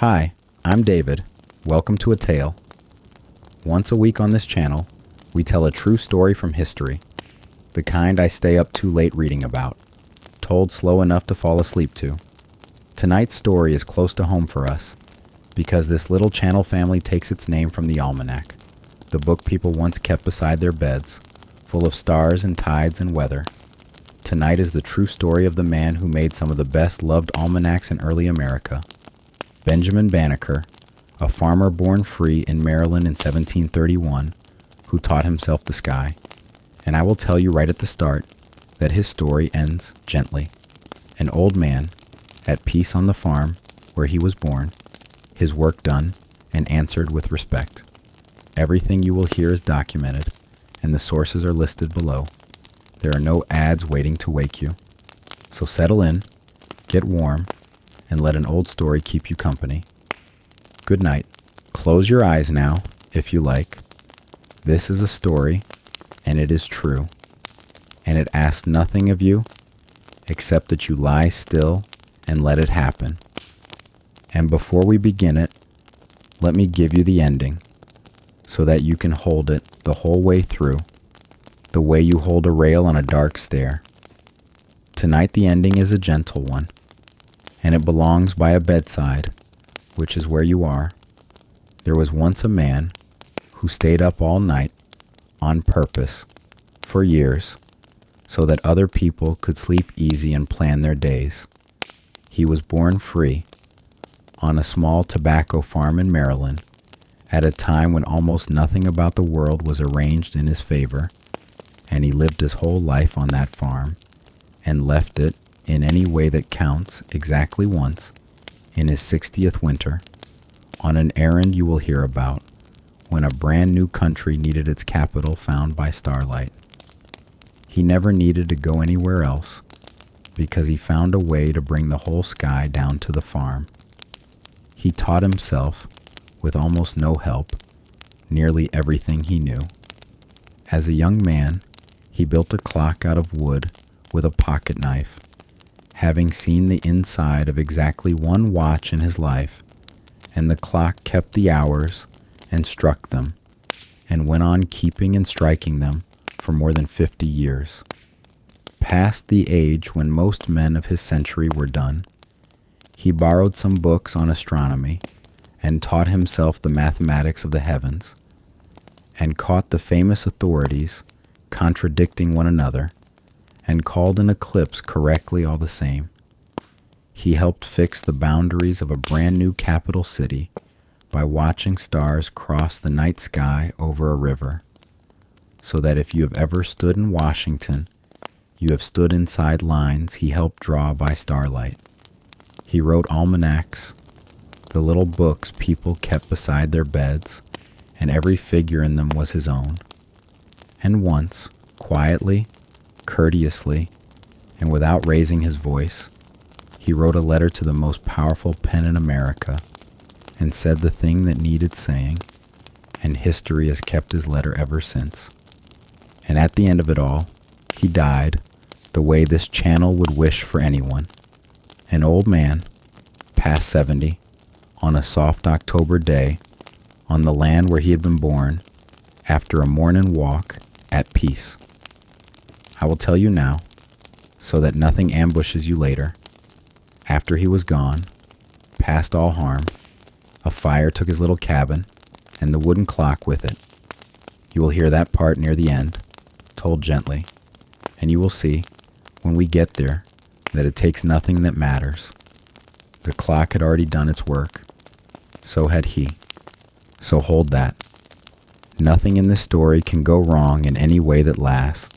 Hi, I'm David. Welcome to A Tale. Once a week on this channel, we tell a true story from history, the kind I stay up too late reading about, told slow enough to fall asleep to. Tonight's story is close to home for us, because this little channel family takes its name from the Almanac, the book people once kept beside their beds, full of stars and tides and weather. Tonight is the true story of the man who made some of the best loved almanacs in early America. Benjamin Banneker, a farmer born free in Maryland in 1731, who taught himself the sky. And I will tell you right at the start that his story ends gently. An old man, at peace on the farm where he was born, his work done and answered with respect. Everything you will hear is documented, and the sources are listed below. There are no ads waiting to wake you. So settle in, get warm, and let an old story keep you company. Good night. Close your eyes now, if you like. This is a story, and it is true. And it asks nothing of you, except that you lie still and let it happen. And before we begin it, let me give you the ending, so that you can hold it the whole way through, the way you hold a rail on a dark stair. Tonight the ending is a gentle one, and it belongs by a bedside, which is where you are. There was once a man who stayed up all night on purpose for years so that other people could sleep easy and plan their days. He was born free on a small tobacco farm in Maryland at a time when almost nothing about the world was arranged in his favor, and he lived his whole life on that farm and left it in any way that counts exactly once in his 60th winter on an errand you will hear about when a brand new country needed its capital found by starlight. He never needed to go anywhere else because he found a way to bring the whole sky down to the farm. He taught himself, with almost no help, nearly everything he knew. As a young man, he built a clock out of wood with a pocket knife, having seen the inside of exactly one watch in his life, and the clock kept the hours and struck them, and went on keeping and striking them for more than 50 years. Past the age when most men of his century were done, he borrowed some books on astronomy and taught himself the mathematics of the heavens, and caught the famous authorities contradicting one another, and called an eclipse correctly all the same. He helped fix the boundaries of a brand new capital city by watching stars cross the night sky over a river, so that if you have ever stood in Washington, you have stood inside lines he helped draw by starlight. He wrote almanacs, the little books people kept beside their beds, and every figure in them was his own. And once, quietly, courteously, and without raising his voice, he wrote a letter to the most powerful pen in America and said the thing that needed saying, and history has kept his letter ever since. And at the end of it all, he died the way this channel would wish for anyone. An old man, past 70, on a soft October day, on the land where he had been born, after a morning walk at peace. I will tell you now, so that nothing ambushes you later. After he was gone, past all harm, a fire took his little cabin, and the wooden clock with it. You will hear that part near the end, told gently, and you will see, when we get there, that it takes nothing that matters. The clock had already done its work. So had he. So hold that. Nothing in this story can go wrong in any way that lasts.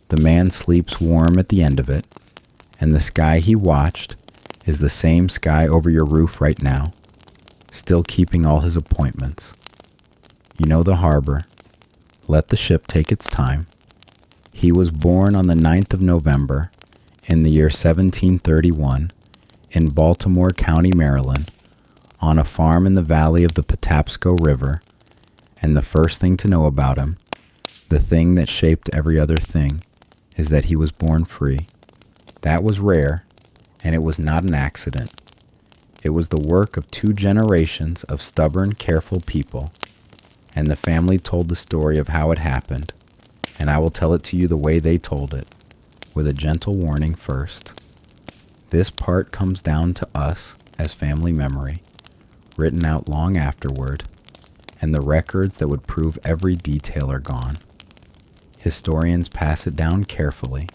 The man sleeps warm at the end of it, and the sky he watched is the same sky over your roof right now, still keeping all his appointments. You know the harbor. Let the ship take its time. He was born on the 9th of November in the year 1731 in Baltimore County, Maryland, on a farm in the valley of the Patapsco River, and the first thing to know about him, the thing that shaped every other thing, is that he was born free. That was rare, and it was not an accident. It was the work of 2 generations of stubborn, careful people, and the family told the story of how it happened, and I will tell it to you the way they told it, with a gentle warning first. This part comes down to us as family memory, written out long afterward, and the records that would prove every detail are gone. Historians pass it down carefully,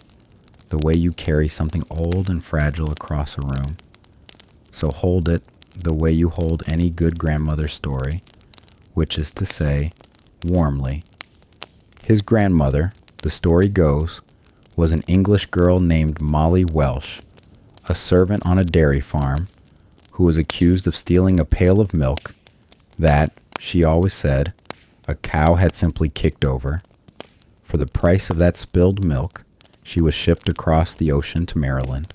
the way you carry something old and fragile across a room. So hold it the way you hold any good grandmother story, which is to say, warmly. His grandmother, the story goes, was an English girl named Molly Welsh, a servant on a dairy farm, who was accused of stealing a pail of milk that, she always said, a cow had simply kicked over. For the price of that spilled milk, she was shipped across the ocean to Maryland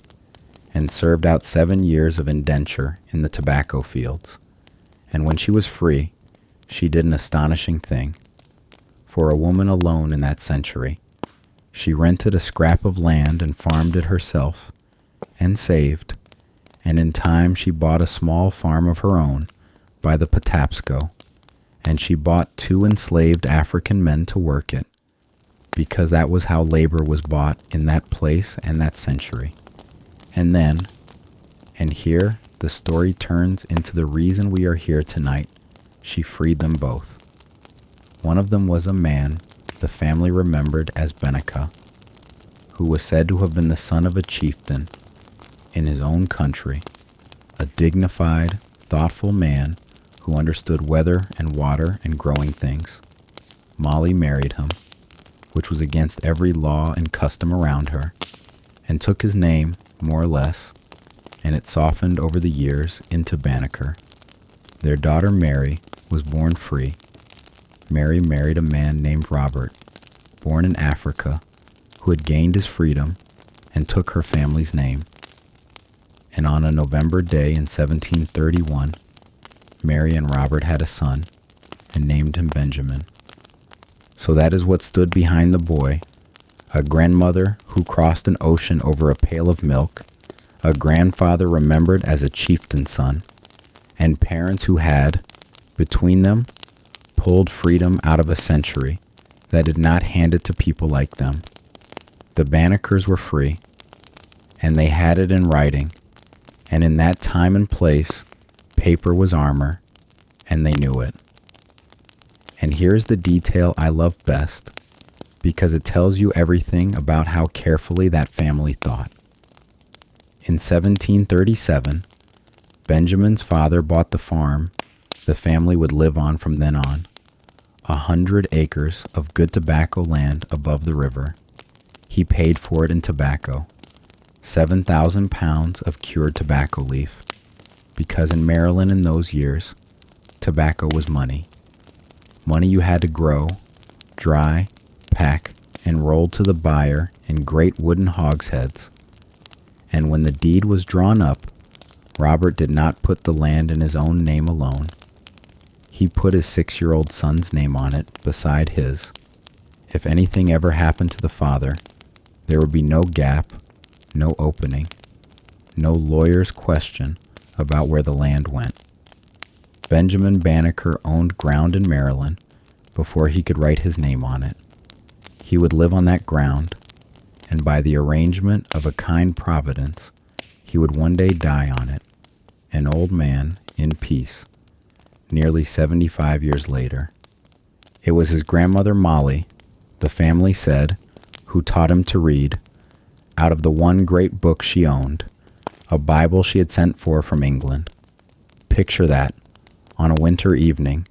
and served out 7 years of indenture in the tobacco fields. And when she was free, she did an astonishing thing. For a woman alone in that century, she rented a scrap of land and farmed it herself, and saved, and in time she bought a small farm of her own by the Patapsco, and she bought 2 enslaved African men to work it, because that was how labor was bought in that place and that century. And then, and here the story turns into the reason we are here tonight, she freed them both. One of them was a man the family remembered as Banneker, who was said to have been the son of a chieftain in his own country, a dignified, thoughtful man who understood weather and water and growing things. Molly married him, which was against every law and custom around her, and took his name, more or less, and it softened over the years into Banneker. Their daughter Mary was born free. Mary married a man named Robert, born in Africa, who had gained his freedom and took her family's name. And on a November day in 1731, Mary and Robert had a son and named him Benjamin. So that is what stood behind the boy, a grandmother who crossed an ocean over a pail of milk, a grandfather remembered as a chieftain's son, and parents who had, between them, pulled freedom out of a century that did not hand it to people like them. The Bannekers were free, and they had it in writing, and in that time and place, paper was armor, and they knew it. And here's the detail I love best, because it tells you everything about how carefully that family thought. In 1737, Benjamin's father bought the farm the family would live on from then on, 100 acres of good tobacco land above the river. He paid for it in tobacco, 7,000 pounds of cured tobacco leaf, because in Maryland in those years, tobacco was money. Money you had to grow, dry, pack, and roll to the buyer in great wooden hogsheads. And when the deed was drawn up, Robert did not put the land in his own name alone. He put his 6-year-old son's name on it beside his. If anything ever happened to the father, there would be no gap, no opening, no lawyer's question about where the land went. Benjamin Banneker owned ground in Maryland before he could write his name on it. He would live on that ground, and by the arrangement of a kind providence, he would one day die on it, an old man in peace, nearly 75 years later. It was his grandmother Molly, the family said, who taught him to read, out of the one great book she owned, a Bible she had sent for from England. Picture that, on a winter evening,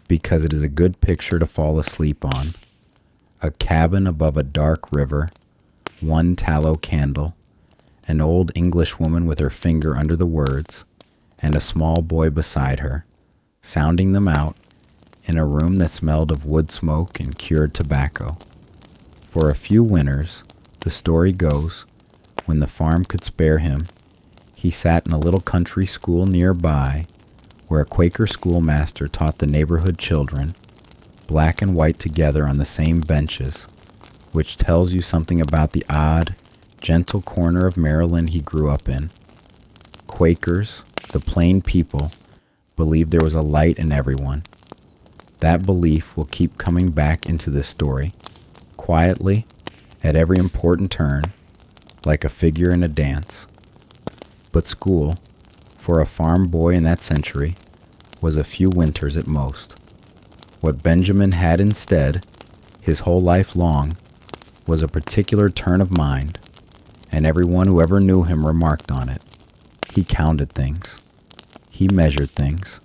because it is a good picture to fall asleep on. A cabin above a dark river, 1 tallow candle, an old English woman with her finger under the words, and a small boy beside her, sounding them out in a room that smelled of wood smoke and cured tobacco. For a few winters, the story goes, when the farm could spare him, he sat in a little country school nearby where a Quaker schoolmaster taught the neighborhood children, black and white together on the same benches, which tells you something about the odd, gentle corner of Maryland he grew up in. Quakers, the plain people believed there was a light in everyone. That belief will keep coming back into this story, quietly, at every important turn, like a figure in a dance. But school, for a farm boy in that century, was a few winters at most. What Benjamin had instead, his whole life long, was a particular turn of mind, and everyone who ever knew him remarked on it. He counted things. He measured things.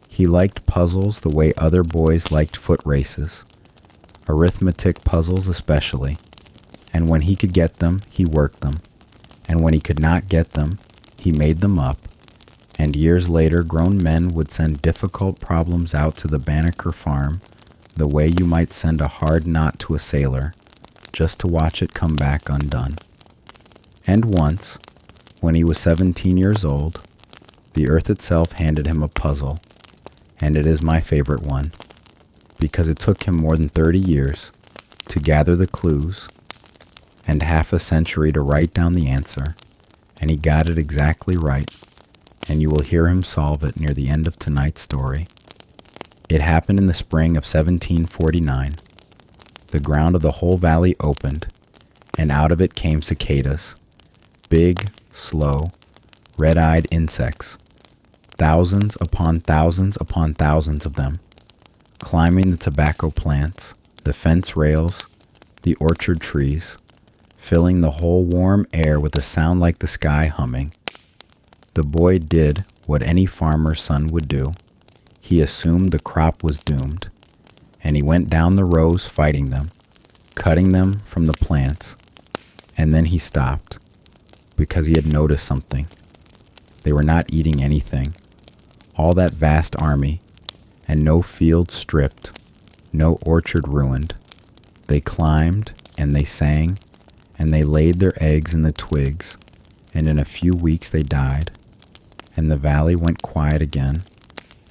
He liked puzzles the way other boys liked foot races, arithmetic puzzles especially, and when he could get them, he worked them, and when he could not get them, he made them up, and years later grown men would send difficult problems out to the Banneker farm the way you might send a hard knot to a sailor, just to watch it come back undone. And once, when he was 17 years old, the earth itself handed him a puzzle, and it is my favorite one, because it took him more than 30 years to gather the clues and half a century to write down the answer, and he got it exactly right, and you will hear him solve it near the end of tonight's story. It happened in the spring of 1749. The ground of the whole valley opened, and out of it came cicadas, big, slow, red-eyed insects, thousands upon thousands upon thousands of them, climbing the tobacco plants, the fence rails, the orchard trees, filling the whole warm air with a sound like the sky humming. The boy did what any farmer's son would do. He assumed the crop was doomed, and he went down the rows fighting them, cutting them from the plants, and then he stopped, because he had noticed something. They were not eating anything. All that vast army, and no field stripped, no orchard ruined. They climbed, and they sang, and they laid their eggs in the twigs, and in a few weeks they died, and the valley went quiet again,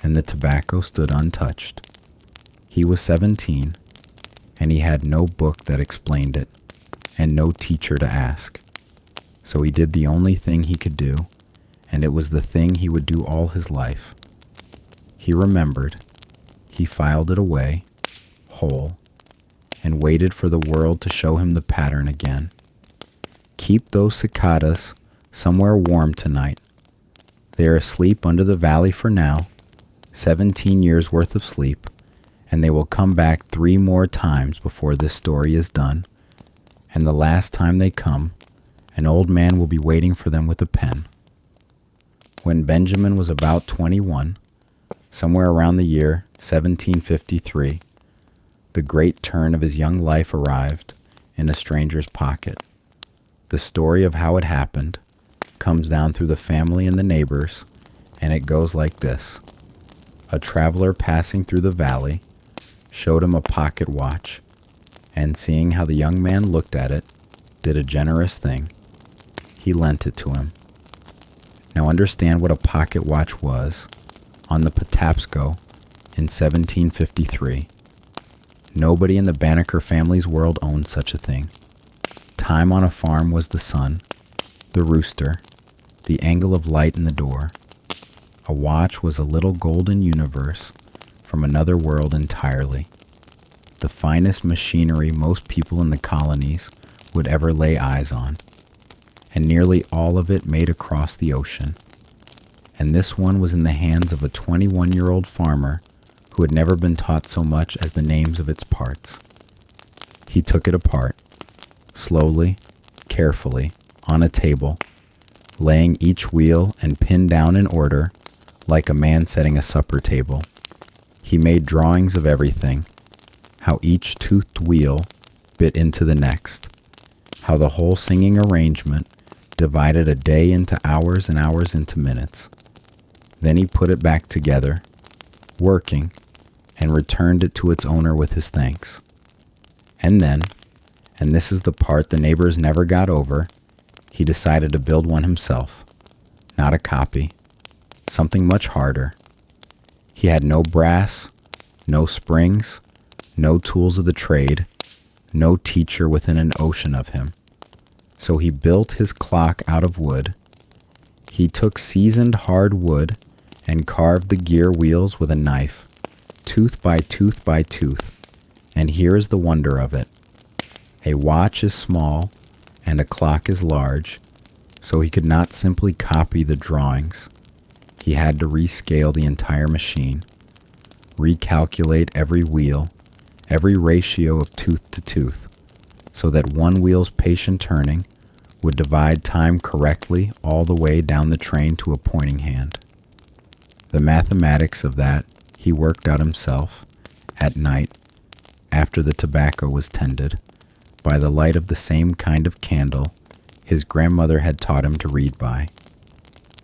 and the tobacco stood untouched. He was 17, and he had no book that explained it, and no teacher to ask. So he did the only thing he could do, and it was the thing he would do all his life. He remembered. He filed it away, whole, and waited for the world to show him the pattern again. Keep those cicadas somewhere warm tonight. They are asleep under the valley for now, 17 years worth of sleep, and they will come back 3 more times before this story is done, and the last time they come, an old man will be waiting for them with a pen. When Benjamin was about 21, somewhere around the year 1753, the great turn of his young life arrived in a stranger's pocket. The story of how it happened comes down through the family and the neighbors, and it goes like this. A traveler passing through the valley showed him a pocket watch, and seeing how the young man looked at it, did a generous thing. He lent it to him. Now understand what a pocket watch was on the Patapsco in 1753. Nobody in the Banneker family's world owned such a thing. Time on a farm was the sun, the rooster, the angle of light in the door. A watch was a little golden universe from another world entirely. The finest machinery most people in the colonies would ever lay eyes on, and nearly all of it made across the ocean. And this one was in the hands of a 21-year-old farmer who had never been taught so much as the names of its parts. He took it apart, slowly, carefully, on a table, laying each wheel and pin down in order like a man setting a supper table. He made drawings of everything, how each toothed wheel bit into the next, how the whole singing arrangement divided a day into hours and hours into minutes. Then he put it back together, working, and returned it to its owner with his thanks. And then, and this is the part the neighbors never got over, he decided to build one himself, not a copy, something much harder. He had no brass, no springs, no tools of the trade, no teacher within an ocean of him. So he built his clock out of wood. He took seasoned hard wood and carved the gear wheels with a knife, tooth by tooth by tooth. And here is the wonder of it. A watch is small and a clock is large, so he could not simply copy the drawings. He had to rescale the entire machine, recalculate every wheel, every ratio of tooth to tooth, so that one wheel's patient turning would divide time correctly all the way down the train to a pointing hand. The mathematics of that he worked out himself, at night, after the tobacco was tended, by the light of the same kind of candle his grandmother had taught him to read by.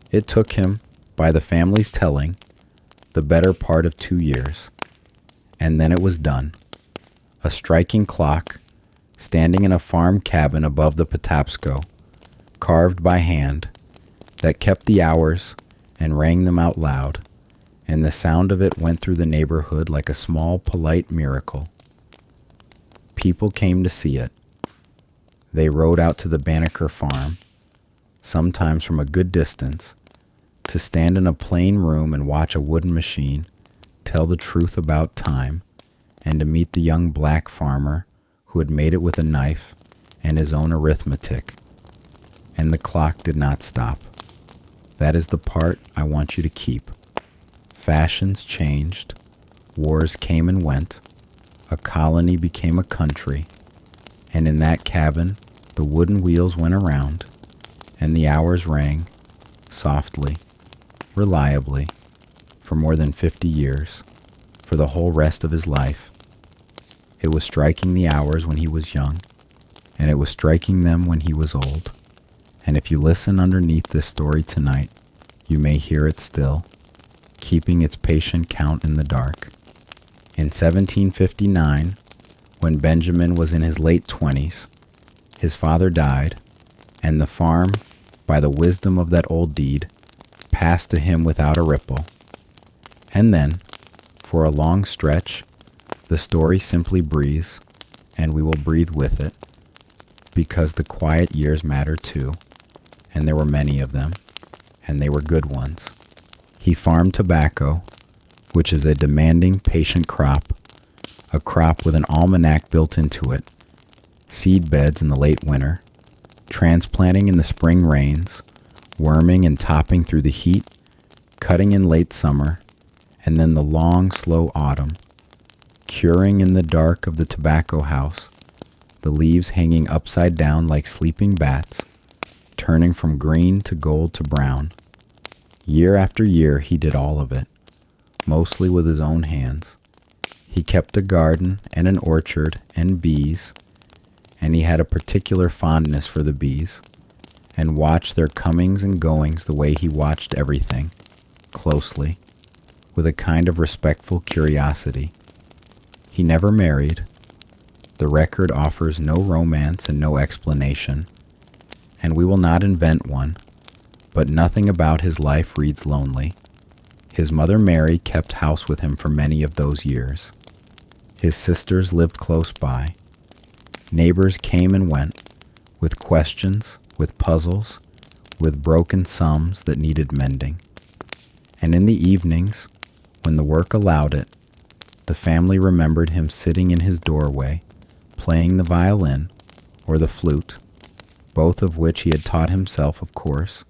It took him, by the family's telling, the better part of 2 years, and then it was done. A striking clock, standing in a farm cabin above the Patapsco, carved by hand, that kept the hours and rang them out loud, and the sound of it went through the neighborhood like a small, polite miracle. People came to see it. They rode out to the Banneker farm, sometimes from a good distance, to stand in a plain room and watch a wooden machine tell the truth about time, and to meet the young black farmer who had made it with a knife and his own arithmetic. And the clock did not stop. That is the part I want you to keep. Fashions changed, wars came and went, a colony became a country, and in that cabin the wooden wheels went around, and the hours rang, softly, reliably, for more than 50 years, for the whole rest of his life. It was striking the hours when he was young, and it was striking them when he was old. And if you listen underneath this story tonight, you may hear it still, keeping its patient count in the dark. In 1759, when Benjamin was in his late 20s, his father died, and the farm, by the wisdom of that old deed, passed to him without a ripple. And then, for a long stretch, the story simply breathes, and we will breathe with it, because the quiet years matter too, and there were many of them, and they were good ones. He farmed tobacco, which is a demanding, patient crop, a crop with an almanac built into it, seed beds in the late winter, transplanting in the spring rains, worming and topping through the heat, cutting in late summer, and then the long, slow autumn, curing in the dark of the tobacco house, the leaves hanging upside down like sleeping bats, turning from green to gold to brown. Year after year he did all of it, mostly with his own hands. He kept a garden and an orchard and bees, and he had a particular fondness for the bees, and watched their comings and goings the way he watched everything, closely, with a kind of respectful curiosity. He never married. The record offers no romance and no explanation, and we will not invent one, but nothing about his life reads lonely. His mother Mary kept house with him for many of those years. His sisters lived close by. Neighbors came and went, with questions, with puzzles, with broken sums that needed mending. And in the evenings, when the work allowed it, the family remembered him sitting in his doorway, playing the violin or the flute, both of which he had taught himself, of course,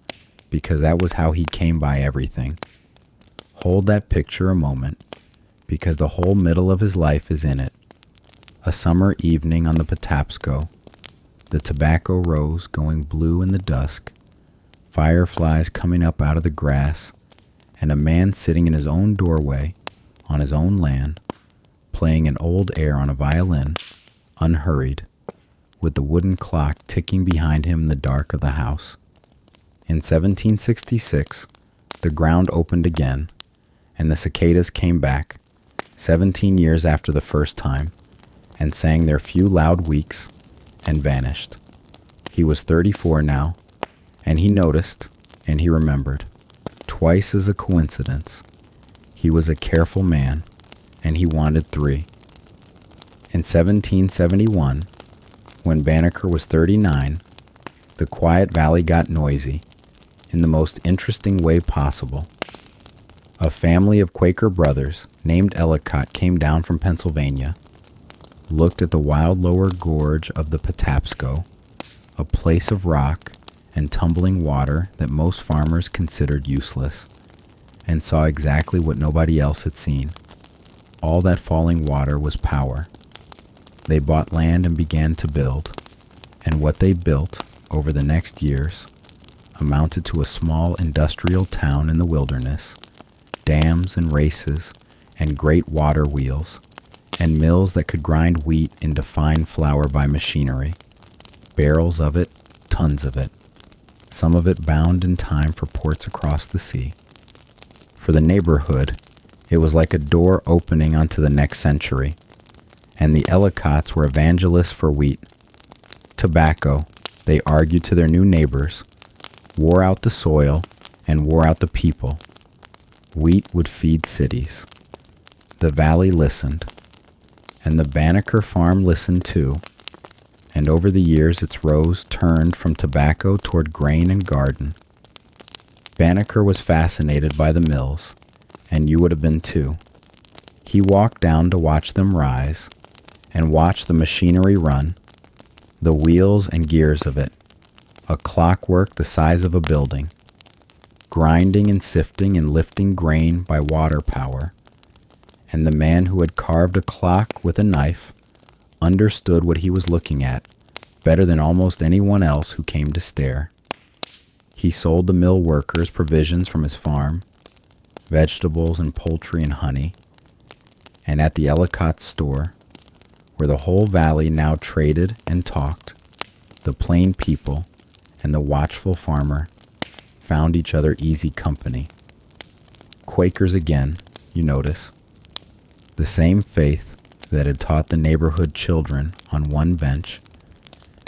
because that was how he came by everything. Hold that picture a moment, because the whole middle of his life is in it. A summer evening on the Patapsco, the tobacco rose going blue in the dusk, fireflies coming up out of the grass, and a man sitting in his own doorway, on his own land, playing an old air on a violin, unhurried, with the wooden clock ticking behind him in the dark of the house. In 1766, the ground opened again, and the cicadas came back, 17 years after the first time, and sang their few loud weeks, and vanished. He was 34 now, and he noticed, and he remembered. Twice is a coincidence. He was a careful man, and he wanted 3. In 1771, when Banneker was 39, the quiet valley got noisy, in the most interesting way possible. A family of Quaker brothers named Ellicott came down from Pennsylvania, looked at the wild lower gorge of the Patapsco, a place of rock and tumbling water that most farmers considered useless, and saw exactly what nobody else had seen. All that falling water was power. They bought land and began to build, and what they built over the next years amounted to a small industrial town in the wilderness, dams and races and great water wheels, and mills that could grind wheat into fine flour by machinery, barrels of it, tons of it, some of it bound in time for ports across the sea. For the neighborhood, it was like a door opening onto the next century, and the Ellicotts were evangelists for wheat. Tobacco, they argued to their new neighbors, wore out the soil and wore out the people. Wheat would feed cities. The valley listened, and the Banneker farm listened too, and over the years its rows turned from tobacco toward grain and garden. Banneker was fascinated by the mills, and you would have been too. He walked down to watch them rise, and watch the machinery run, the wheels and gears of it, a clockwork the size of a building, grinding and sifting and lifting grain by water power. And the man who had carved a clock with a knife understood what he was looking at better than almost anyone else who came to stare. He sold the mill workers provisions from his farm, vegetables and poultry and honey, and at the Ellicott store, where the whole valley now traded and talked, the plain people and the watchful farmer found each other easy company. Quakers again, you notice. The same faith that had taught the neighborhood children on one bench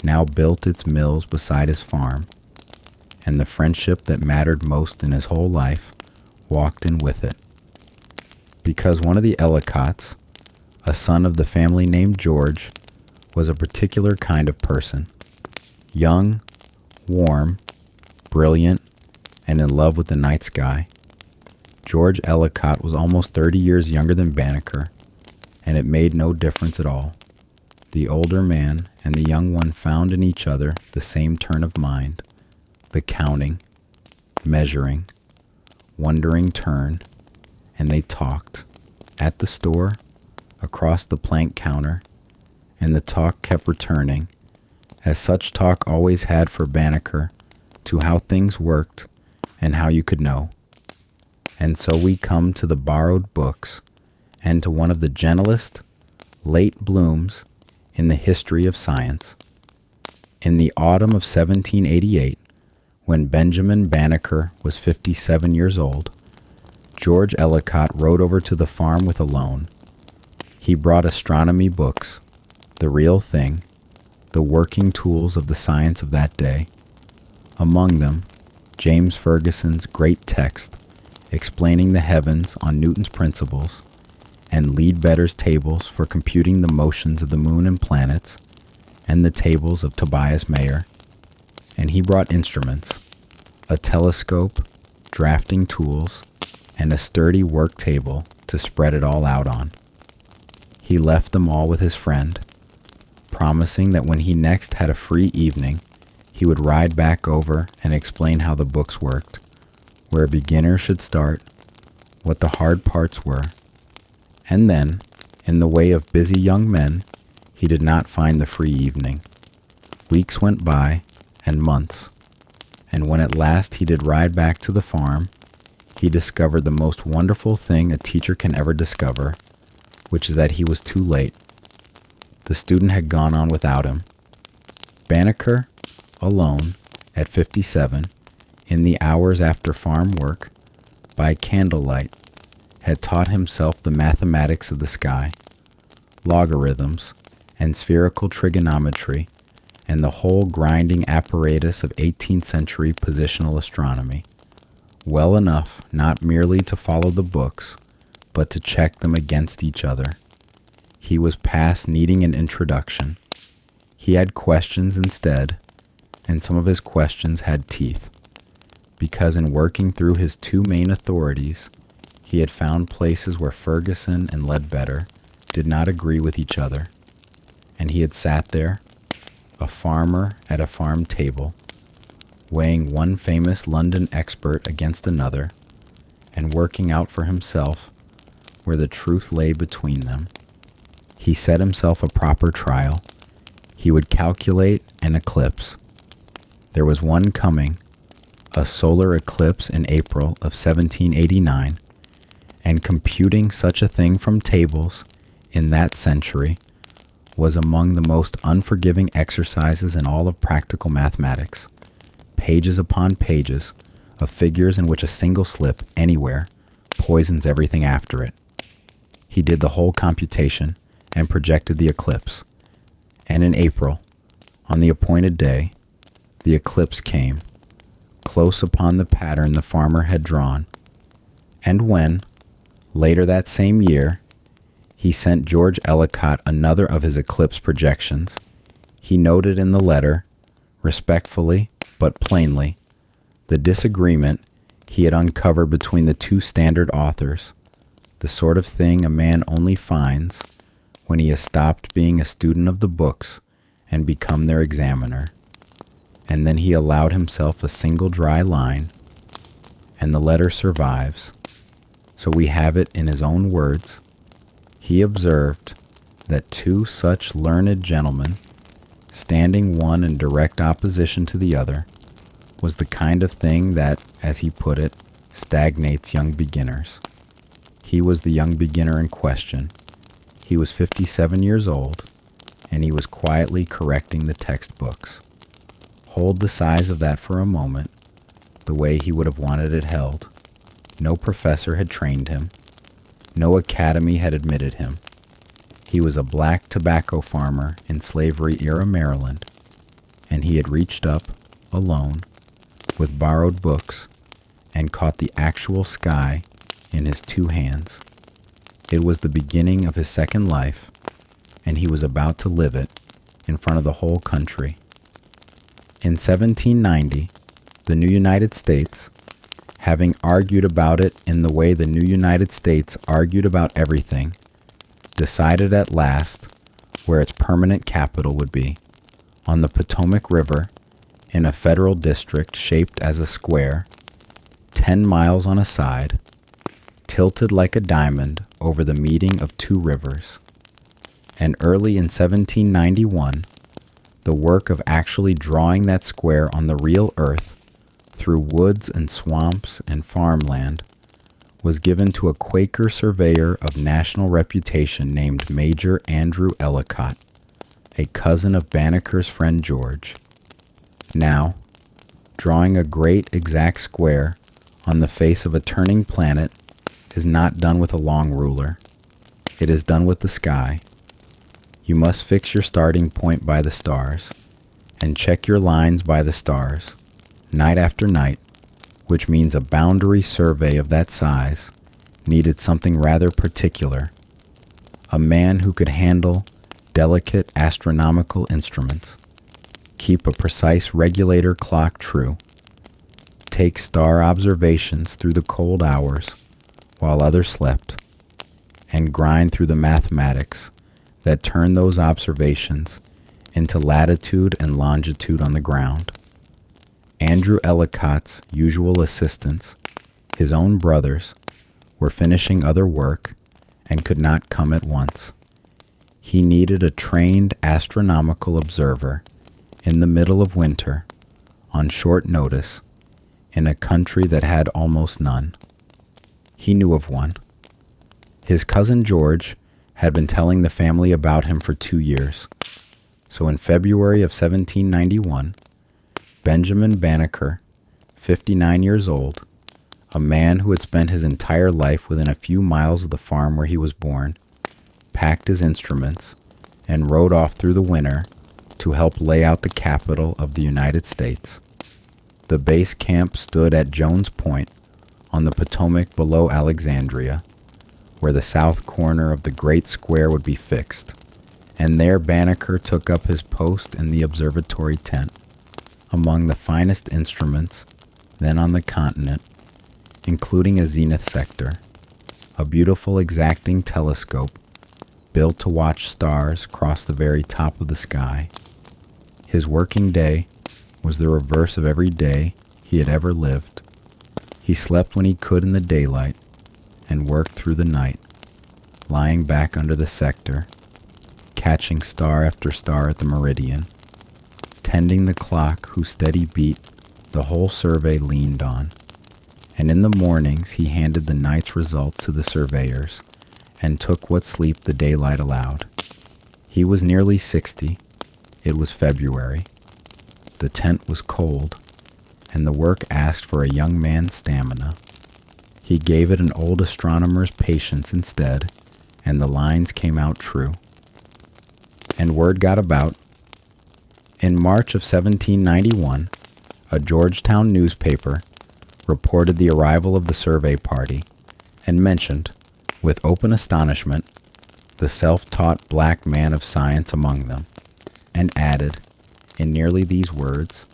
now built its mills beside his farm, and the friendship that mattered most in his whole life walked in with it. Because one of the Ellicotts, a son of the family named George, was a particular kind of person, young, warm, brilliant, and in love with the night sky. George Ellicott was almost 30 years younger than Banneker, and it made no difference at all. The older man and the young one found in each other the same turn of mind, the counting, measuring, wondering turn, and they talked, at the store, across the plank counter, and the talk kept returning, as such talk always had for Banneker, to how things worked and how you could know. And so we come to the borrowed books and to one of the gentlest, late blooms in the history of science. In the autumn of 1788, when Benjamin Banneker was 57 years old, George Ellicott rode over to the farm with a loan. He brought astronomy books, the real thing, the working tools of the science of that day. Among them, James Ferguson's great text explaining the heavens on Newton's principles, and Leadbetter's tables for computing the motions of the moon and planets, and the tables of Tobias Mayer. And he brought instruments, a telescope, drafting tools, and a sturdy work table to spread it all out on. He left them all with his friend, promising that when he next had a free evening, he would ride back over and explain how the books worked, where a beginner should start, what the hard parts were. And then, in the way of busy young men, he did not find the free evening. Weeks went by, and months, and when at last he did ride back to the farm, he discovered the most wonderful thing a teacher can ever discover, which is that he was too late. The student had gone on without him. Banneker, alone, at 57, in the hours after farm work, by candlelight, had taught himself the mathematics of the sky, logarithms, and spherical trigonometry, and the whole grinding apparatus of 18th century positional astronomy, well enough not merely to follow the books, but to check them against each other. He was past needing an introduction. He had questions instead, and some of his questions had teeth, because in working through his two main authorities, he had found places where Ferguson and Ledbetter did not agree with each other, and he had sat there, a farmer at a farm table, weighing one famous London expert against another, and working out for himself where the truth lay between them. He set himself a proper trial. He would calculate an eclipse. There was one coming, a solar eclipse in April of 1789, and computing such a thing from tables in that century was among the most unforgiving exercises in all of practical mathematics. Pages upon pages of figures in which a single slip anywhere poisons everything after it. He did the whole computation and projected the eclipse. And in April, on the appointed day, the eclipse came, close upon the pattern the farmer had drawn. And when, later that same year, he sent George Ellicott another of his eclipse projections, he noted in the letter, respectfully but plainly, the disagreement he had uncovered between the two standard authors, the sort of thing a man only finds when he has stopped being a student of the books and become their examiner. And then he allowed himself a single dry line, and the letter survives. So we have it in his own words. He observed that two such learned gentlemen, standing one in direct opposition to the other, was the kind of thing that, as he put it, stagnates young beginners. He was the young beginner in question. He was 57 years old, and he was quietly correcting the textbooks. Hold the size of that for a moment, the way he would have wanted it held. No professor had trained him. No academy had admitted him. He was a black tobacco farmer in slavery-era Maryland, and he had reached up, alone, with borrowed books, and caught the actual sky in his two hands. It was the beginning of his second life, and he was about to live it in front of the whole country. In 1790, the new United States, having argued about it in the way the new United States argued about everything, decided at last where its permanent capital would be, on the Potomac River, in a federal district shaped as a square, 10 miles on a side, tilted like a diamond over the meeting of two rivers. And early in 1791, the work of actually drawing that square on the real earth, through woods and swamps and farmland, was given to a Quaker surveyor of national reputation named Major Andrew Ellicott, a cousin of Banneker's friend George. Now, drawing a great exact square on the face of a turning planet is not done with a long ruler. It is done with the sky. You must fix your starting point by the stars, and check your lines by the stars, night after night, which means a boundary survey of that size needed something rather particular. A man who could handle delicate astronomical instruments, keep a precise regulator clock true, take star observations through the cold hours while others slept, and grind through the mathematics that turn those observations into latitude and longitude on the ground. Andrew Ellicott's usual assistants, his own brothers, were finishing other work and could not come at once. He needed a trained astronomical observer in the middle of winter, on short notice, in a country that had almost none. He knew of one. His cousin George had been telling the family about him for 2 years. So in February of 1791, Benjamin Banneker, 59 years old, a man who had spent his entire life within a few miles of the farm where he was born, packed his instruments and rode off through the winter to help lay out the capital of the United States. The base camp stood at Jones Point on the Potomac below Alexandria, where the south corner of the great square would be fixed, and there Banneker took up his post in the observatory tent. Among the finest instruments, then on the continent, including a zenith sector, a beautiful exacting telescope built to watch stars cross the very top of the sky. His working day was the reverse of every day he had ever lived. He slept when he could in the daylight and worked through the night, lying back under the sector, catching star after star at the meridian, tending the clock whose steady beat the whole survey leaned on. And in the mornings he handed the night's results to the surveyors and took what sleep the daylight allowed. He was nearly 60. It was February. The tent was cold, and the work asked for a young man's stamina. He gave it an old astronomer's patience instead, and the lines came out true. And word got about. In March of 1791, a Georgetown newspaper reported the arrival of the survey party and mentioned, with open astonishment, the self-taught black man of science among them, and added, in nearly these words,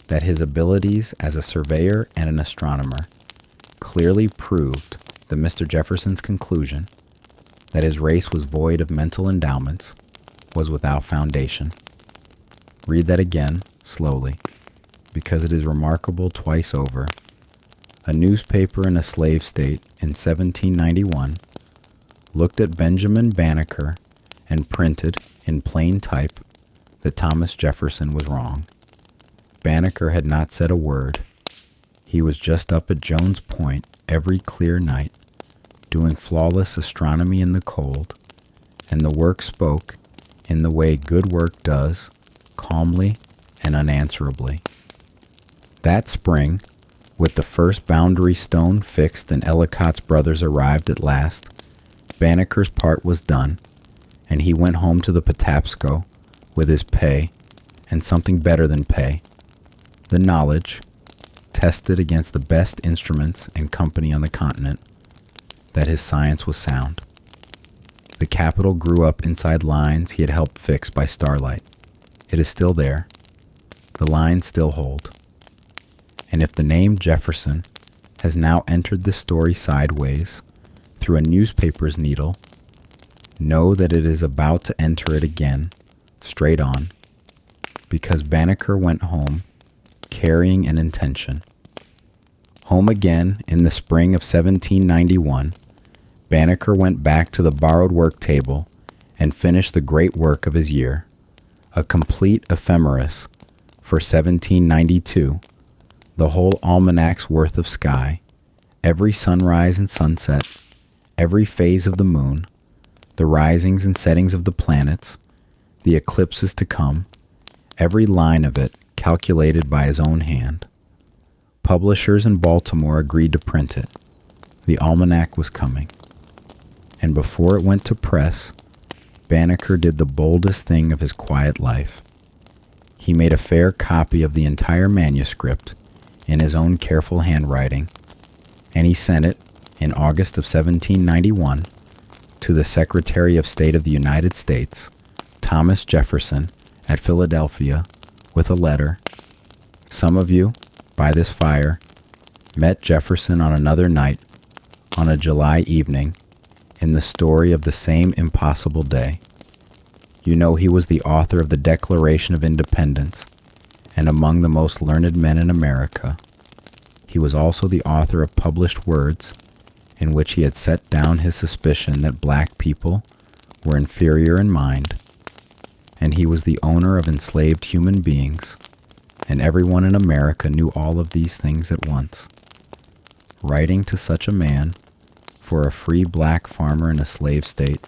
that his abilities as a surveyor and an astronomer clearly proved that Mr. Jefferson's conclusion that his race was void of mental endowments was without foundation. Read that again, slowly, because it is remarkable twice over. A newspaper in a slave state in 1791 looked at Benjamin Banneker and printed in plain type that Thomas Jefferson was wrong. Banneker had not said a word. He was just up at Jones Point every clear night, doing flawless astronomy in the cold, and the work spoke in the way good work does, calmly and unanswerably. That spring, with the first boundary stone fixed and Ellicott's brothers arrived at last, Banneker's part was done, and he went home to the Patapsco with his pay, and something better than pay, the knowledge, tested against the best instruments and company on the continent, that his science was sound. The Capitol grew up inside lines he had helped fix by starlight. It is still there. The lines still hold. And if the name Jefferson has now entered the story sideways through a newspaper's needle, know that it is about to enter it again, straight on, because Banneker went home carrying an intention. Home again in the spring of 1791, Banneker went back to the borrowed work table and finished the great work of his year, a complete ephemeris for 1792, the whole almanac's worth of sky, every sunrise and sunset, every phase of the moon, the risings and settings of the planets, the eclipses to come, every line of it calculated by his own hand. Publishers in Baltimore agreed to print it. The almanac was coming. And before it went to press, Banneker did the boldest thing of his quiet life. He made a fair copy of the entire manuscript in his own careful handwriting, and he sent it, in August of 1791, to the Secretary of State of the United States, Thomas Jefferson, at Philadelphia, with a letter. Some of you, by this fire, met Jefferson on another night, on a July evening, in the story of the same impossible day. You know he was the author of the Declaration of Independence, and among the most learned men in America. He was also the author of published words in which he had set down his suspicion that black people were inferior in mind, and he was the owner of enslaved human beings, and everyone in America knew all of these things at once. Writing to such a man for a free black farmer in a slave state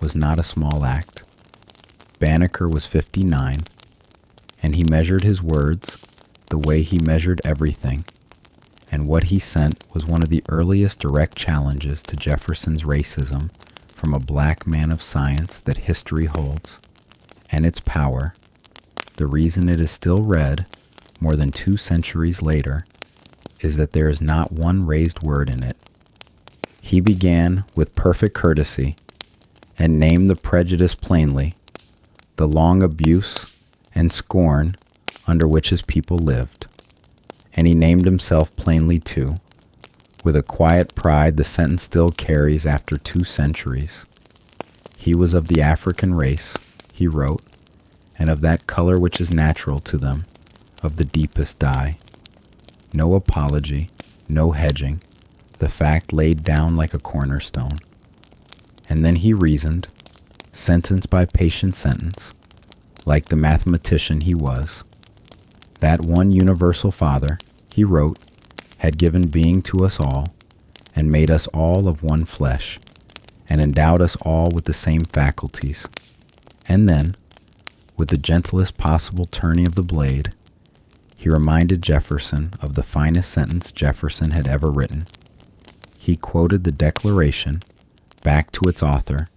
was not a small act. Banneker was 59, and he measured his words the way he measured everything, and what he sent was one of the earliest direct challenges to Jefferson's racism from a black man of science that history holds. And its power, the reason it is still read more than 2 centuries later, is that there is not one raised word in it. He began with perfect courtesy and named the prejudice plainly, the long abuse and scorn under which his people lived. and he named himself plainly too, with a quiet pride the sentence still carries after 2 centuries. He was of the African race, he wrote, and of that color which is natural to them, of the deepest dye. No apology, no hedging, the fact laid down like a cornerstone. And then he reasoned, sentence by patient sentence, like the mathematician he was. That one universal Father, he wrote, had given being to us all, and made us all of one flesh, and endowed us all with the same faculties. And then, with the gentlest possible turning of the blade, he reminded Jefferson of the finest sentence Jefferson had ever written. He quoted the Declaration, back to its author,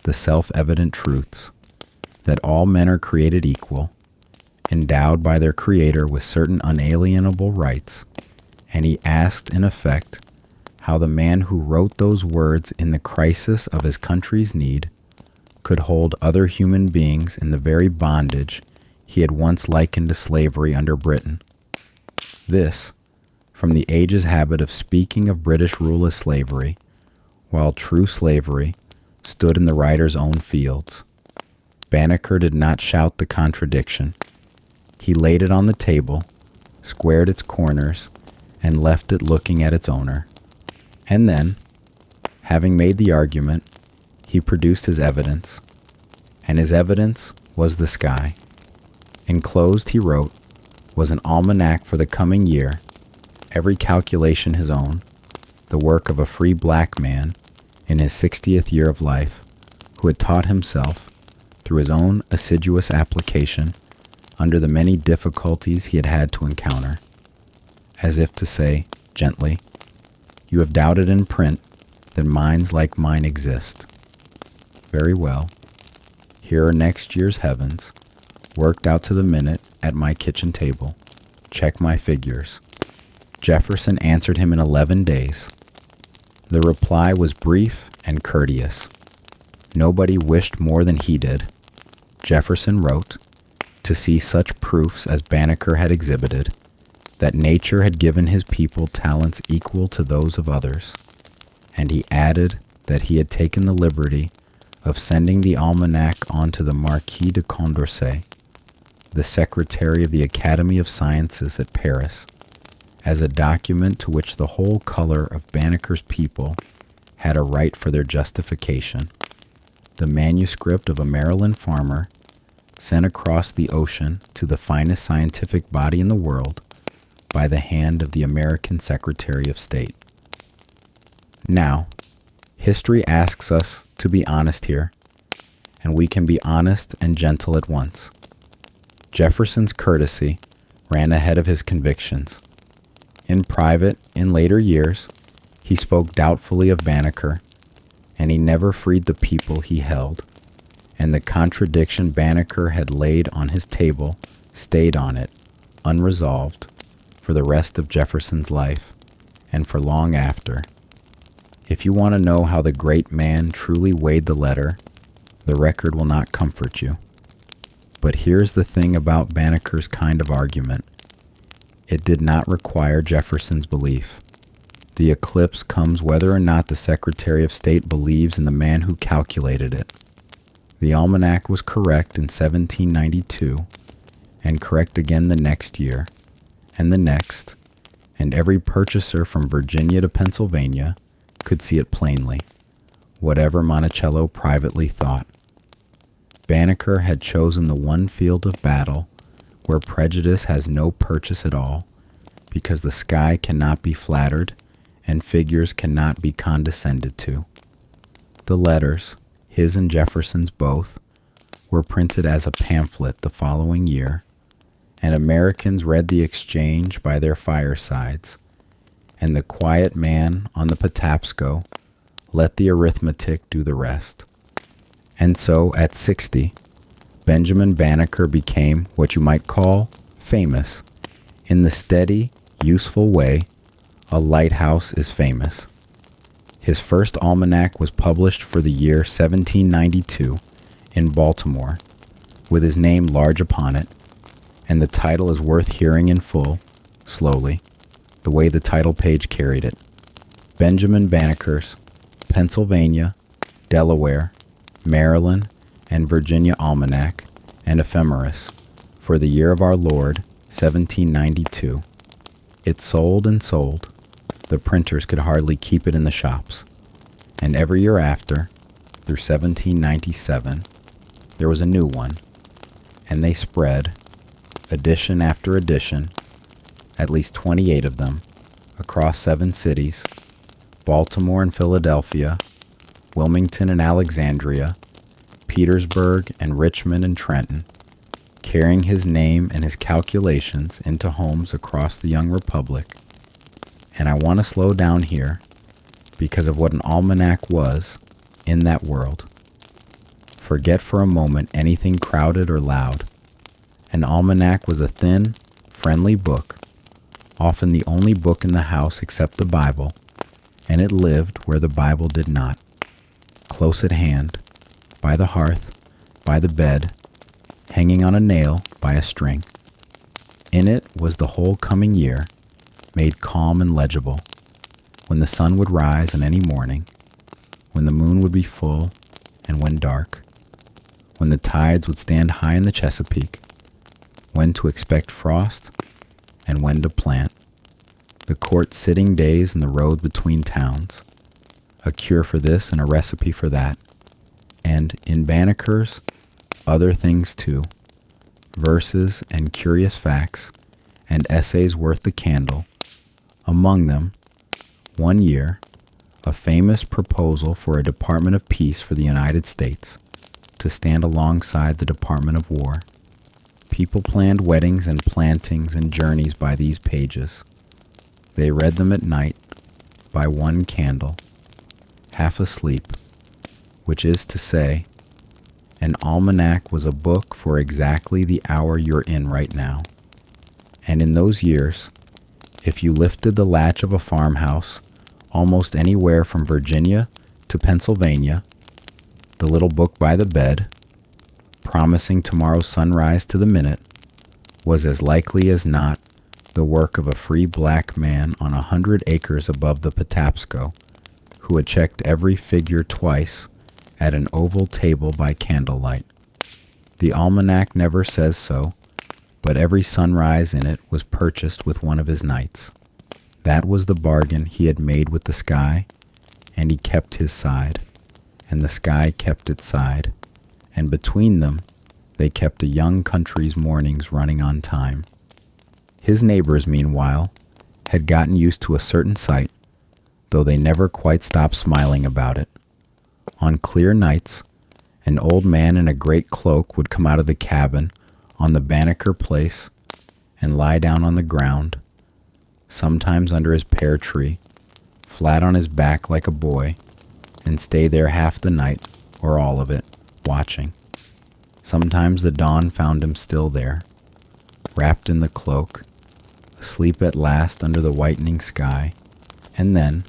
the self-evident truths, that all men are created equal, endowed by their Creator with certain unalienable rights, and he asked, in effect, how the man who wrote those words in the crisis of his country's need could hold other human beings in the very bondage he had once likened to slavery under Britain. This, from the age's habit of speaking of British rule as slavery, while true slavery stood in the writer's own fields. Banneker did not shout the contradiction. He laid it on the table, squared its corners, and left it looking at its owner. And then, having made the argument, he produced his evidence, and his evidence was the sky. Enclosed, he wrote, was an almanac for the coming year, every calculation his own, the work of a free black man in his 60th year of life, who had taught himself, through his own assiduous application, under the many difficulties he had had to encounter, as if to say, gently, you have doubted in print that minds like mine exist. Very well. Here are next year's heavens, worked out to the minute at my kitchen table. Check my figures. Jefferson answered him in 11 days. The reply was brief and courteous. Nobody wished more than he did. Jefferson wrote, to see such proofs as Banneker had exhibited, that nature had given his people talents equal to those of others, and he added that he had taken the liberty of sending the almanac on to the Marquis de Condorcet, the secretary of the Academy of Sciences at Paris, as a document to which the whole color of Banneker's people had a right for their justification. The manuscript of a Maryland farmer sent across the ocean to the finest scientific body in the world by the hand of the American Secretary of State. Now, history asks us to be honest here, and we can be honest and gentle at once. Jefferson's courtesy ran ahead of his convictions. In private, in later years, he spoke doubtfully of Banneker, and he never freed the people he held, and the contradiction Banneker had laid on his table stayed on it, unresolved, for the rest of Jefferson's life, and for long after. If you want to know how the great man truly weighed the letter, the record will not comfort you. But here's the thing about Banneker's kind of argument. It did not require Jefferson's belief. The eclipse comes whether or not the Secretary of State believes in the man who calculated it. The almanac was correct in 1792, and correct again the next year, and the next, and every purchaser from Virginia to Pennsylvania could see it plainly, whatever Monticello privately thought. Banneker had chosen the one field of battle where prejudice has no purchase at all, because the sky cannot be flattered and figures cannot be condescended to. The letters, his and Jefferson's both, were printed as a pamphlet the following year, and Americans read the exchange by their firesides, and the quiet man on the Patapsco let the arithmetic do the rest. And so, at 60, Benjamin Banneker became what you might call famous, in the steady, useful way a lighthouse is famous. His first almanac was published for the year 1792 in Baltimore, with his name large upon it, and the title is worth hearing in full, slowly, the way the title page carried it. Benjamin Banneker's Pennsylvania, Delaware, Maryland, and Virginia Almanac and Ephemeris for the year of our Lord, 1792. It sold and sold. The printers could hardly keep it in the shops. And every year after, through 1797, there was a new one, and they spread, edition after edition, at least 28 of them, across 7 cities, Baltimore and Philadelphia, Wilmington and Alexandria, Petersburg and Richmond and Trenton, carrying his name and his calculations into homes across the young republic. And I want to slow down here because of what an almanac was in that world. Forget for a moment anything crowded or loud. An almanac was a thin, friendly book, often the only book in the house except the Bible, and it lived where the Bible did not, close at hand, by the hearth, by the bed, hanging on a nail by a string. In it was the whole coming year, made calm and legible, when the sun would rise on any morning, when the moon would be full and when dark, when the tides would stand high in the Chesapeake, when to expect frost and when to plant, the court sitting days and the road between towns, a cure for this and a recipe for that, and in Banneker's, other things too, verses and curious facts and essays worth the candle. Among them, one year, a famous proposal for a Department of Peace for the United States to stand alongside the Department of War. People planned weddings and plantings and journeys by these pages. They read them at night by one candle, half asleep, which is to say, an almanac was a book for exactly the hour you're in right now. And in those years, if you lifted the latch of a farmhouse almost anywhere from Virginia to Pennsylvania, the little book by the bed, promising tomorrow's sunrise to the minute, was as likely as not the work of a free black man on 100 acres above the Patapsco, who had checked every figure twice at an oval table by candlelight. The almanac never says so, but every sunrise in it was purchased with one of his nights. That was the bargain he had made with the sky, and he kept his side, and the sky kept its side, and between them they kept a young country's mornings running on time. His neighbors, meanwhile, had gotten used to a certain sight, though they never quite stopped smiling about it. On clear nights, an old man in a great cloak would come out of the cabin on the Banneker place and lie down on the ground, sometimes under his pear tree, flat on his back like a boy, and stay there half the night, or all of it, watching. Sometimes the dawn found him still there, wrapped in the cloak, asleep at last under the whitening sky, and then,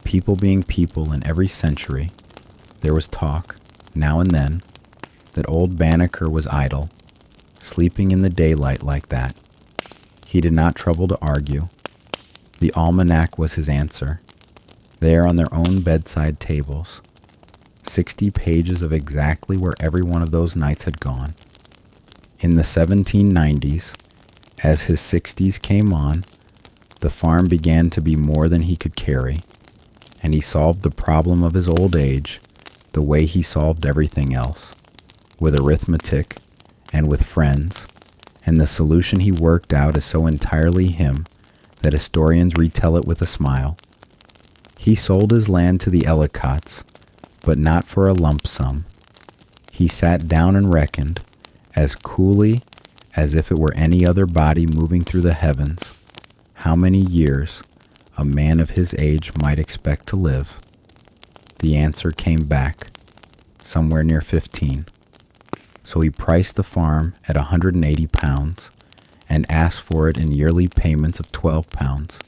people being people in every century, there was talk, now and then, that old Banneker was idle, sleeping in the daylight like that. He did not trouble to argue. The almanac was his answer, there on their own bedside tables, 60 pages of exactly where every one of those nights had gone. In the 1790s, as his 60s came on, the farm began to be more than he could carry, and he solved the problem of his old age the way he solved everything else, with arithmetic and with friends, and the solution he worked out is so entirely him that historians retell it with a smile. He sold his land to the Ellicotts, but not for a lump sum. He sat down and reckoned, as coolly as if it were any other body moving through the heavens, how many years a man of his age might expect to live. The answer came back, somewhere near 15. So he priced the farm at £180 and asked for it in yearly payments of £12,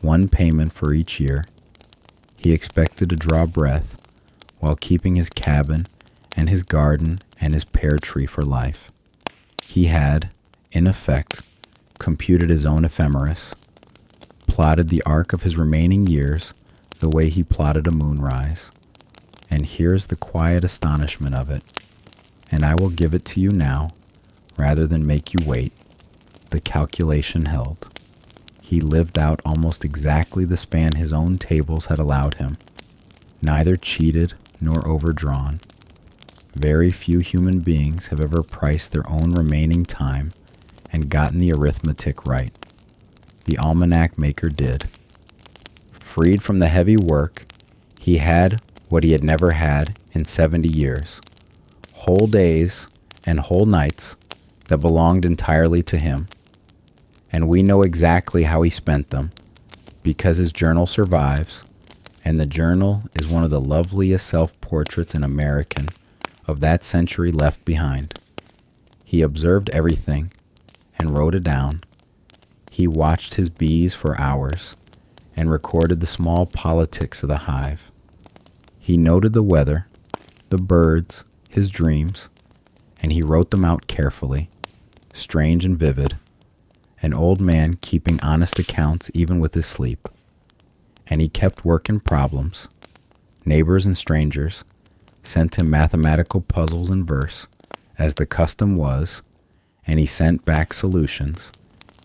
one payment for each year. He expected to draw breath while keeping his cabin and his garden and his pear tree for life. He had, in effect, computed his own ephemeris, plotted the arc of his remaining years the way he plotted a moonrise. And here's the quiet astonishment of it, and I will give it to you now, rather than make you wait. The calculation held. He lived out almost exactly the span his own tables had allowed him, neither cheated nor overdrawn. Very few human beings have ever priced their own remaining time and gotten the arithmetic right. The almanac maker did. Freed from the heavy work, he had what he had never had in 70 years, whole days and whole nights that belonged entirely to him. And we know exactly how he spent them, because his journal survives, and the journal is one of the loveliest self-portraits in American of that century left behind. He observed everything and wrote it down. He watched his bees for hours and recorded the small politics of the hive. He noted the weather, the birds, his dreams, and he wrote them out carefully, strange and vivid, an old man keeping honest accounts even with his sleep. And he kept working problems. Neighbors and strangers sent him mathematical puzzles in verse, as the custom was, and he sent back solutions,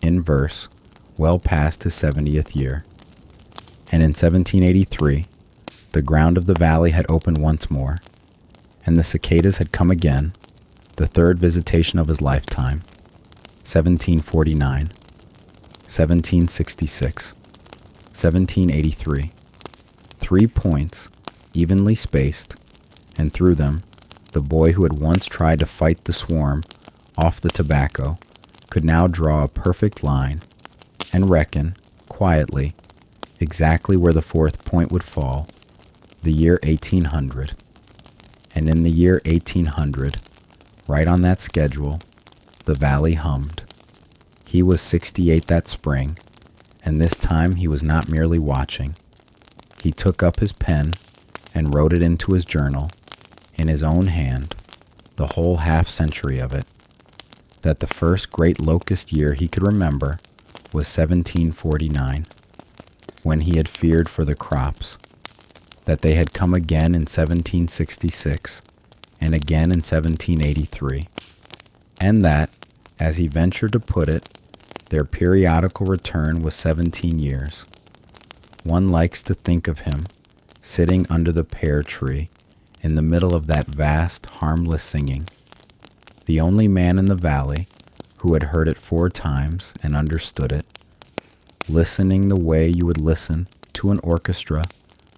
in verse, well past his 70th year. And in 1783, the ground of the valley had opened once more, and the cicadas had come again, the third visitation of his lifetime, 1749, 1766, 1783. 3 points, evenly spaced, and through them, the boy who had once tried to fight the swarm off the tobacco could now draw a perfect line and reckon, quietly, exactly where the fourth point would fall, the year 1800. And in the year 1800, right on that schedule, the valley hummed. He was 68 that spring, and this time he was not merely watching. He took up his pen and wrote it into his journal, in his own hand, the whole half-century of it, that the first great locust year he could remember was 1749, when he had feared for the crops, that they had come again in 1766, and again in 1783, and that, as he ventured to put it, their periodical return was 17 years. One likes to think of him sitting under the pear tree in the middle of that vast, harmless singing, the only man in the valley who had heard it 4 times and understood it, listening the way you would listen to an orchestra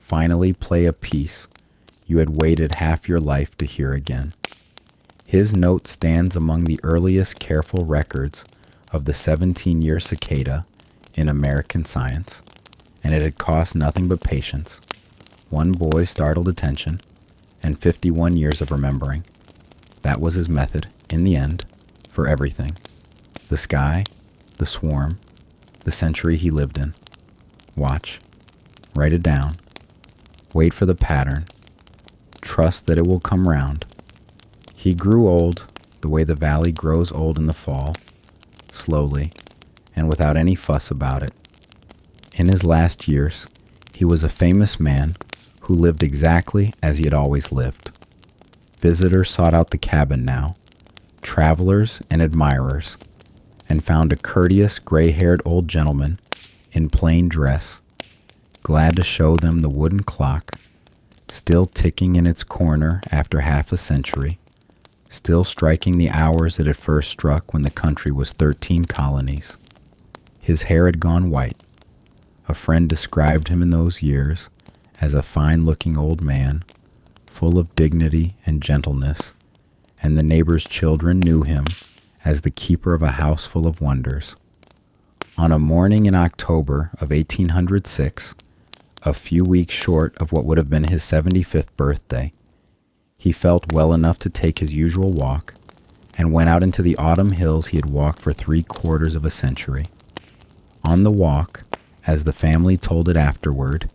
finally play a piece you had waited half your life to hear again. His note stands among the earliest careful records of the 17-year cicada in American science, and it had cost nothing but patience, 1 boy's startled attention, and 51 years of remembering. That was his method, in the end, for everything. The sky, the swarm, the century he lived in. Watch. Write it down. Wait for the pattern. Trust that it will come round. He grew old the way the valley grows old in the fall, slowly, and without any fuss about it. In his last years, he was a famous man who lived exactly as he had always lived. Visitors sought out the cabin now, travelers and admirers, and found a courteous, gray-haired old gentleman in plain dress, glad to show them the wooden clock, still ticking in its corner after half a century, still striking the hours it had first struck when the country was 13 colonies. His hair had gone white. A friend described him in those years as a fine-looking old man, full of dignity and gentleness, and the neighbors' children knew him as the keeper of a house full of wonders. On a morning in October of 1806, a few weeks short of what would have been his 75th birthday, he felt well enough to take his usual walk and went out into the autumn hills he had walked for 3/4 of a century. On the walk, as the family told it afterward,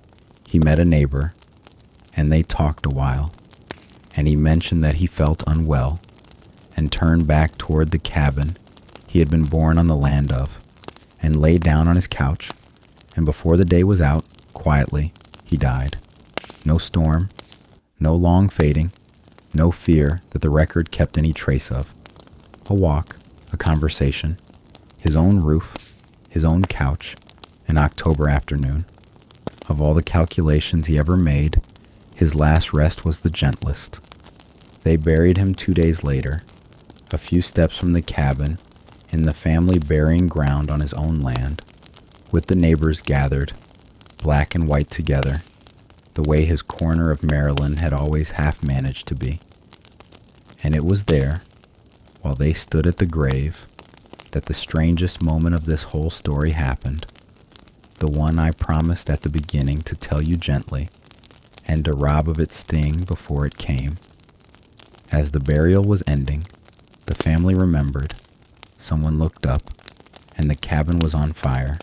he met a neighbor, and they talked a while, and he mentioned that he felt unwell, and turned back toward the cabin he had been born on the land of, and lay down on his couch, and before the day was out, quietly, he died. No storm, no long fading, no fear that the record kept any trace of. A walk, a conversation, his own roof, his own couch, an October afternoon. Of all the calculations he ever made, his last rest was the gentlest. They buried him 2 days later, a few steps from the cabin, in the family burying ground on his own land, with the neighbors gathered, black and white together, the way his corner of Maryland had always half managed to be. And it was there, while they stood at the grave, that the strangest moment of this whole story happened, the one I promised at the beginning to tell you gently, and to rob of its sting before it came. As the burial was ending, the family remembered, someone looked up, and the cabin was on fire.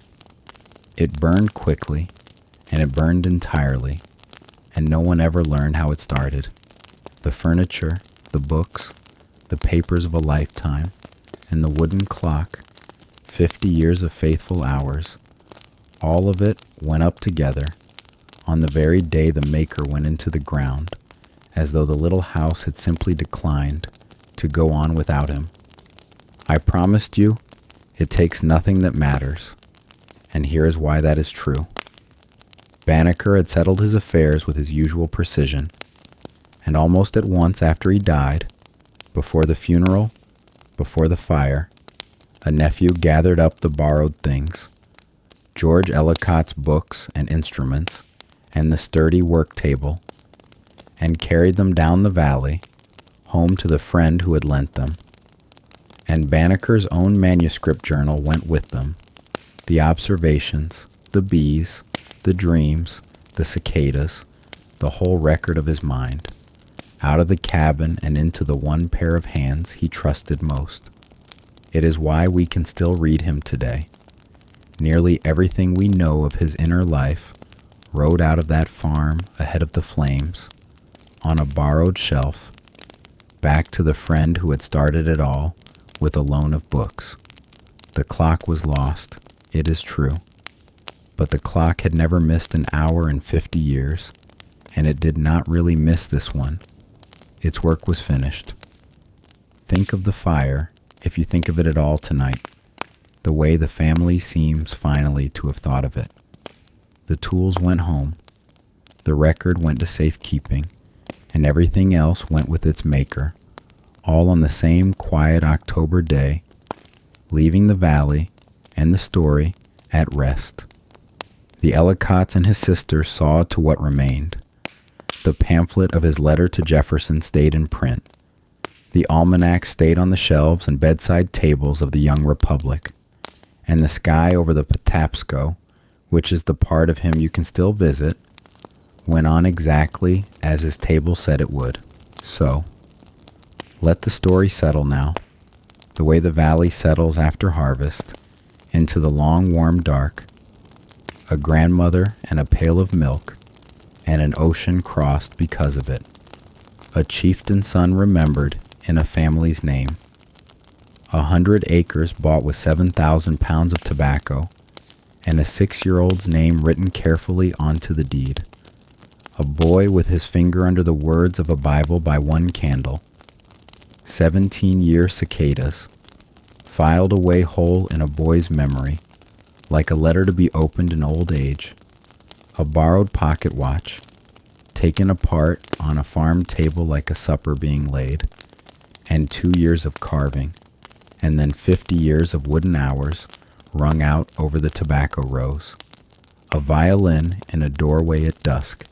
It burned quickly, and it burned entirely, and no one ever learned how it started. The furniture, the books, the papers of a lifetime, and the wooden clock, 50 years of faithful hours, all of it went up together on the very day the maker went into the ground, as though the little house had simply declined to go on without him. I promised you, it takes nothing that matters, and here is why that is true. Banneker had settled his affairs with his usual precision, and almost at once after he died, before the funeral, before the fire, a nephew gathered up the borrowed things, George Ellicott's books and instruments, and the sturdy work table, and carried them down the valley, home to the friend who had lent them. And Banneker's own manuscript journal went with them, the observations, the bees, the dreams, the cicadas, the whole record of his mind, out of the cabin and into the one pair of hands he trusted most. It is why we can still read him today. Nearly everything we know of his inner life rode out of that farm ahead of the flames, on a borrowed shelf, back to the friend who had started it all with a loan of books. The clock was lost, it is true, but the clock had never missed an hour in 50 years, and it did not really miss this one. Its work was finished. Think of the fire, if you think of it at all tonight, the way the family seems finally to have thought of it. The tools went home, the record went to safekeeping, and everything else went with its maker, all on the same quiet October day, leaving the valley and the story at rest. The Ellicotts and his sister saw to what remained. The pamphlet of his letter to Jefferson stayed in print. The almanacs stayed on the shelves and bedside tables of the young republic, and the sky over the Patapsco, which is the part of him you can still visit, went on exactly as his table said it would. So, let the story settle now, the way the valley settles after harvest, into the long warm dark, a grandmother and a pail of milk, and an ocean crossed because of it, a chieftain's son remembered in a family's name, 100 acres bought with 7,000 pounds of tobacco, and a 6-year-old's name written carefully onto the deed, a boy with his finger under the words of a Bible by one candle, 17-year cicadas, filed away whole in a boy's memory, like a letter to be opened in old age, a borrowed pocket watch, taken apart on a farm table like a supper being laid, and 2 years of carving, and then 50 years of wooden hours wrung out over the tobacco rows, a violin in a doorway at dusk,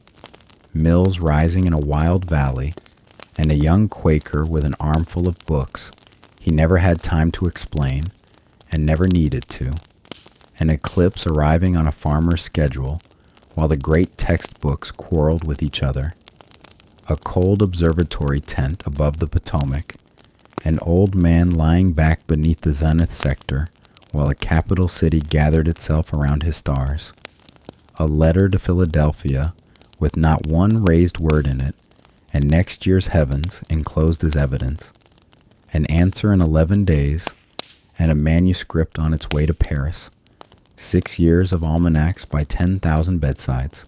mills rising in a wild valley, and a young Quaker with an armful of books he never had time to explain and never needed to, an eclipse arriving on a farmer's schedule while the great textbooks quarreled with each other, a cold observatory tent above the Potomac, an old man lying back beneath the zenith sector while a capital city gathered itself around his stars, a letter to Philadelphia with not one raised word in it, and next year's heavens enclosed as evidence, an answer in 11 days, and a manuscript on its way to Paris, 6 years of almanacs by 10,000 bedsides,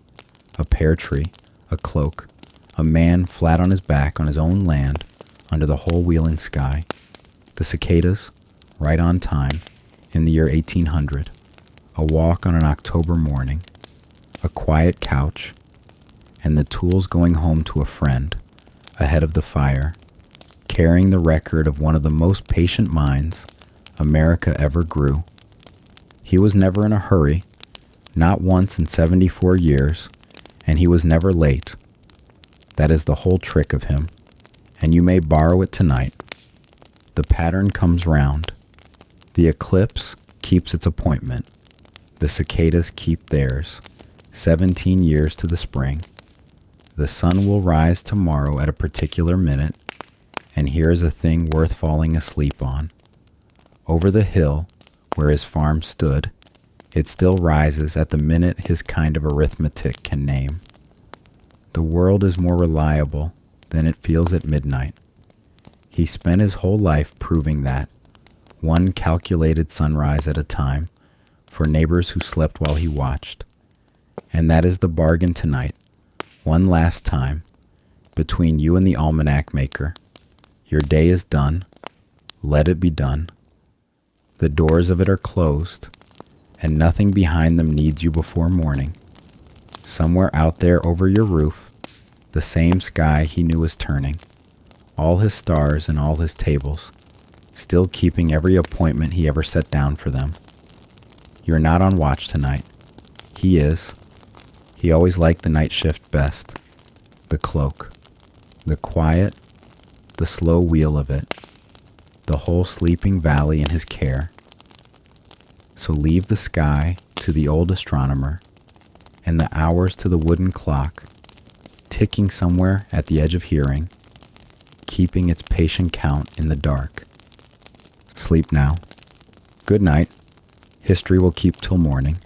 a pear tree, a cloak, a man flat on his back on his own land under the whole wheeling sky, the cicadas, right on time, in the year 1800, a walk on an October morning, a quiet couch, and the tools going home to a friend, ahead of the fire, carrying the record of one of the most patient minds America ever grew. He was never in a hurry, not once in 74 years, and he was never late. That is the whole trick of him, and you may borrow it tonight. The pattern comes round. The eclipse keeps its appointment. The cicadas keep theirs, 17 years to the spring. The sun will rise tomorrow at a particular minute, and here is a thing worth falling asleep on. Over the hill, where his farm stood, it still rises at the minute his kind of arithmetic can name. The world is more reliable than it feels at midnight. He spent his whole life proving that, one calculated sunrise at a time, for neighbors who slept while he watched. And that is the bargain tonight, one last time, between you and the almanac maker. Your day is done. Let it be done. The doors of it are closed, and nothing behind them needs you before morning. Somewhere out there over your roof, the same sky he knew was turning, all his stars and all his tables, still keeping every appointment he ever set down for them. You're not on watch tonight. He is. He always liked the night shift best. The cloak, the quiet, the slow wheel of it, the whole sleeping valley in his care. So leave the sky to the old astronomer, and the hours to the wooden clock, ticking somewhere at the edge of hearing, keeping its patient count in the dark. Sleep now. Good night. History will keep till morning.